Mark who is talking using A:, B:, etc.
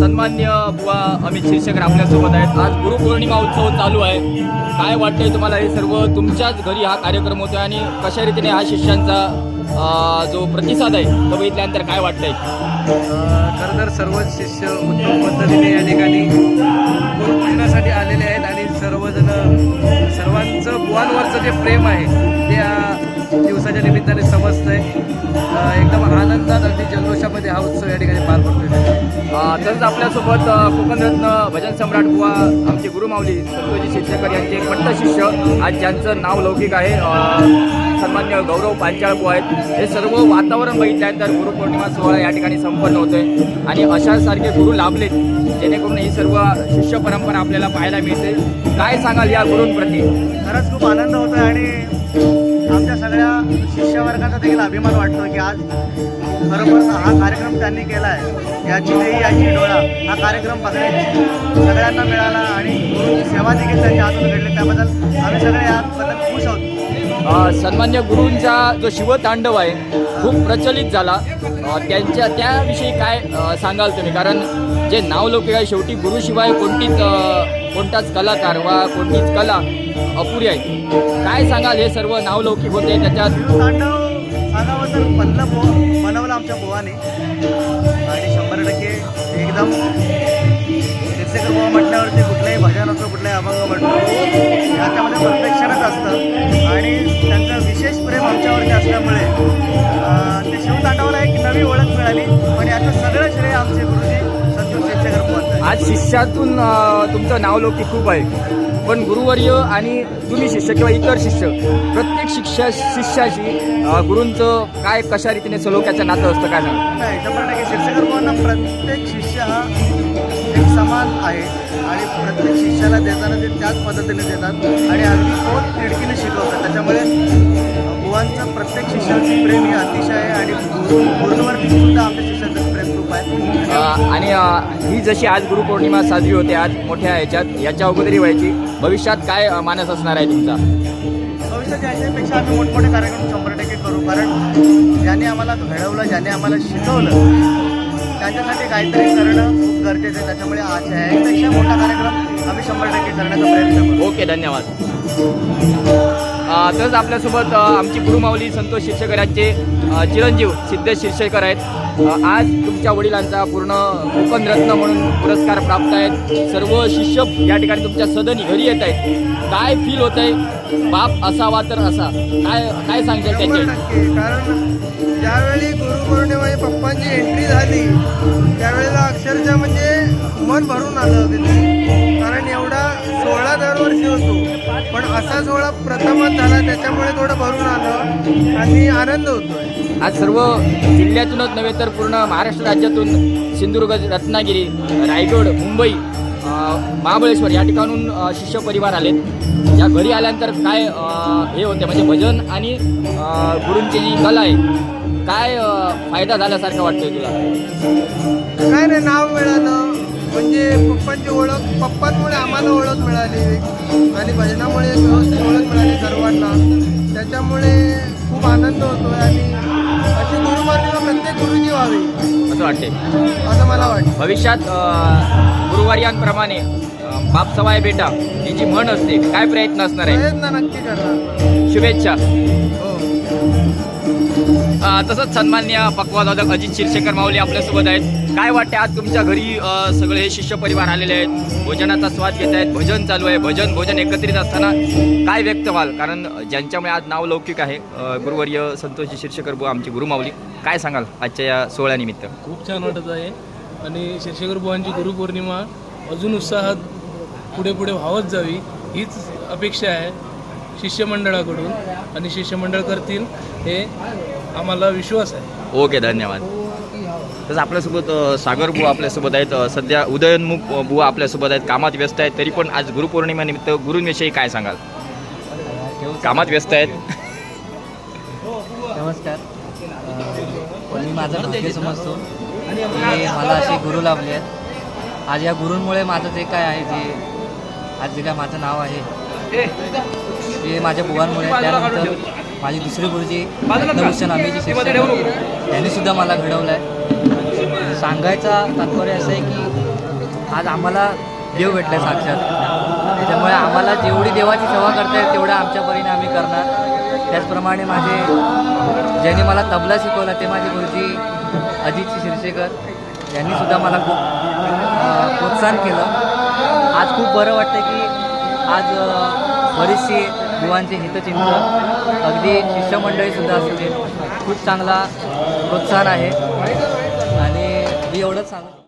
A: सन्मान्य बुवा अमित शिरशेकर आपल्यासोबत आहेत। आज गुरुपौर्णिमा उत्सव चालू आहे। काय वाटतंय तुम्हाला हे सर्व तुमच्याच घरी हा कार्यक्रम होतोय आणि कशा रीतीने हा शिष्यांचा जो प्रतिसाद आहे तो बघितल्यानंतर काय वाटतंय?
B: खरं तर सर्वच शिष्य उत्तम पद्धतीने या ठिकाणी गुरुपूजनासाठी आलेले आहेत आणि सर्वांचं बुवांवरचं जे प्रेम आहे ते या दिवसाच्या निमित्ताने समजतंय। एकदम आनंदात अगदी जल्लोषामध्ये हा उत्सव या ठिकाणी पार पडतोय।
A: तसंच आपल्यासोबत कोकणरत्न भजन सम्राट बुवा आमचे गुरुमाऊली संतोषजी शिरशेकर यांचे पट्ट शिष्य आज ज्यांचं नाव लौकिक आहे सन्मान्य गौरव पांचाळ बुवा आहेत। हे सर्व वातावरण बघितल्यानंतर गुरुपौर्णिमा सोहळा या ठिकाणी संपन्न होतोय आणि अशासारखे गुरु लाभलेत जेणेकरून ही सर्व शिष्य परंपरा आपल्याला पाहायला मिळते। काय सांगाल या गुरूंप्रती?
C: खरंच खूप आनंद होतोय आणि आमच्या सगळ्या शिष्यवर्गाचा देखील अभिमान वाटतो की आज खरोखर हा कार्यक्रम त्यांनी केला आहे। याची देही याची डोळा हा कार्यक्रम बघण्याची सगळ्यांना मिळाला आणि गुरुची सेवा देखील त्यांच्या हातून घडली, त्याबद्दल आम्ही सगळे याबद्दल खुश आहोत।
A: सन्मान्य गुरूंचा जो शिवतांडव आहे खूप प्रचलित झाला, त्याविषयी काय सांगाल तुम्ही? कारण जे नावलौकिक आहे शेवटी गुरुशिवाय कोणताच कलाकार वा कोणतीच कला अपुरी आहे। काय सांगाल हे सर्व नावलौकिक होते त्याच्यात?
C: शिवतांडव सांगावं तर बनवलं आमच्या बुवाने आणि 100% एकदम शिरशेकर बुवा म्हटल्यावरती कुठलंही भजन असो कुठलाही अभंग म्हटलं याच्यामध्ये परफेक्शनच असतं आणि त्यांचं विशेष प्रेम आमच्यावरती असल्यामुळे ते शिवतांडवाला एक नवी ओळख मिळाली आणि याचं सगळं श्रेय आमचे गुरुजी संतोष शिरशेकर बुवा।
A: आज शिष्यातून तुमचं नावलौकिक खूप आहे, पण गुरुवर्य आणि तुम्ही शिष्य किंवा इतर शिष्य प्रत्येक शिष्याशी गुरूंचं काय कशा रीतीने सलोख्याचं नातं असतं काय सांगा?
C: नाही, 100% शिरशेकर बुवांना प्रत्येक शिष्य हा एक समान आहे आणि प्रत्येक शिष्याला देताना ते त्याच पद्धतीने देतात आणि अगदी तोच तिडकीने शिकवतात। त्याच्यामुळे बुवांचं प्रत्येक शिष्याची प्रेम हे अतिशय आहे आणि गुरूंवरती सुद्धा आमच्या शिष्याचं प्रेम खूप आहे।
A: आणि ही जशी आज गुरुपौर्णिमा साजरी होते आज मोठ्या याच्या अगोदरी व्हायची, भविष्यात काय मानस असणार आहे तुमचा?
C: भविष्यात याच्यापेक्षा आम्ही मोठमोठे कार्यक्रम 100% करू, कारण ज्यांनी आम्हाला घडवलं ज्यांनी आम्हाला शिकवलं त्यांच्यासाठी काहीतरी करणं खूप गरजेचं आहे। त्याच्यामुळे आज यापेक्षा मोठा कार्यक्रम आम्ही 100% करण्याचा प्रयत्न करू।
A: ओके, धन्यवाद। तसंच आपल्यासोबत आमची गुरुमाऊली संतोष शिरशेकर यांचे चिरंजीव सिद्धेश शिरशेकर आहेत। आज तुमच्या वडिलांचा पूर्ण कोकणरत्न म्हणून पुरस्कार प्राप्त आहेत। सर्व शिष्य या ठिकाणी तुमच्या सदनी घरी येत आहेत। काय फील होत आहे? बाप असावा तर असा काय सांगशाल त्याचे?
B: 100% कारण ज्यावेळी गुरुपौर्णिमा पप्पांची एंट्री झाली त्यावेळेला अक्षरशः म्हणजे मन भरून आलं होतं, कारण एवढा सोहळा दरवर्षी होतो पण असा सोहळा प्रथमच झाला त्याच्यामुळे थोडं भरून आलं आणि आनंद होतोय।
A: आज सर्व जिल्ह्यातूनच नव्हे तर पूर्ण महाराष्ट्र राज्यातून सिंधुदुर्ग, रत्नागिरी, रायगड, मुंबई, महाबळेश्वर या ठिकाणून शिष्य परिवार आलेत। या घरी आल्यानंतर काय हे होते म्हणजे भजन आणि गुरूंची जी कला आहे काय फायदा झाल्यासारखं वाटतंय तुला?
B: काय नाही, नाव मिळालं म्हणजे पप्पांची ओळख, पप्पांमुळे आम्हाला ओळख मिळाली आणि भजनामुळे व्यवस्थित ओळख मिळाली सर्वांना, त्याच्यामुळे खूप आनंद होतोय आणि अशी गुरुपौर्णिमा प्रत्येक गुरुजी व्हावी
A: असं वाटते
B: असं मला वाटतं।
A: भविष्यात गुरुवार्यांप्रमाणे बाप सवाय बेटा ही जी म्हण असते काय प्रयत्न असणार आहे?
B: प्रयत्न नक्की करणार।
A: शुभेच्छा।
B: हो,
A: तसंच सन्मान्य पक्वादवादक अजित शिरशेकर माऊली आपल्यासोबत आहेत। काय वाटते आज तुमच्या घरी सगळे हे शिष्य परिवार आलेले आहेत, भोजनाचा स्वाद घेत आहेत, भजन चालू आहे, भोजन एकत्रित असताना काय व्यक्त व्हाल? कारण ज्यांच्यामुळे आज नाव लौकिक आहे गुरुवर्य संतोषजी शिरशेकर बुवा आमची गुरुमाऊली, काय सांगाल आजच्या या सोहळ्यानिमित्त?
D: खूप छान वाटत आहे आणि शिरशेकर बुवांची गुरुपौर्णिमा अजून उत्साहात पुढे व्हावत जावी हीच अपेक्षा आहे शिष्यमंडळाकडून आणि शिष्यमंडळ करतील हे आम्हाला विश्वास आहे।
A: ओके, धन्यवाद। तसं आपल्यासोबत सागर बुवा आपल्यासोबत आहेत। सध्या उदयनमुख बुवा आपल्यासोबत आहेत, कामात व्यस्त आहेत, तरी पण आज गुरुपौर्णिमेनिमित्त गुरूंविषयी काय सांगाल? कामात व्यस्त आहेत।
E: नमस्कार। मी माझं भाग्य समजतो की मला असे गुरु लाभले आहेत। आज या गुरूंमुळे माझं जे काय आहे आज जे काय माझं नाव आहे ते माझ्या बुवांमुळे, त्यानंतर माझे दुसरे गुरुजी रत्नभूषण आम्ही शिक्षक त्यांनीसुद्धा मला घडवलं आहे। सांगायचा तात्पर्य असं आहे की आज आम्हाला देव भेटला साक्षात. त्याच्यामुळे आम्हाला जेवढी देवाची सेवा करता येईल तेवढ्या आमच्या परीने आम्ही करणार. त्याचप्रमाणे ज्यांनी मला तबला शिकवला ते माझे गुरुजी अजित शिरसेकर यांनीसुद्धा मला खूप प्रोत्साहन केलं. आज खूप बरं वाटतं की आज बरीचशी बुवांचे हितचिंतन अगदी शिष्यमंडळीसुद्धा असतील खूप चांगला प्रोत्साहन आहे. आणि मी एवढंच सांगतो.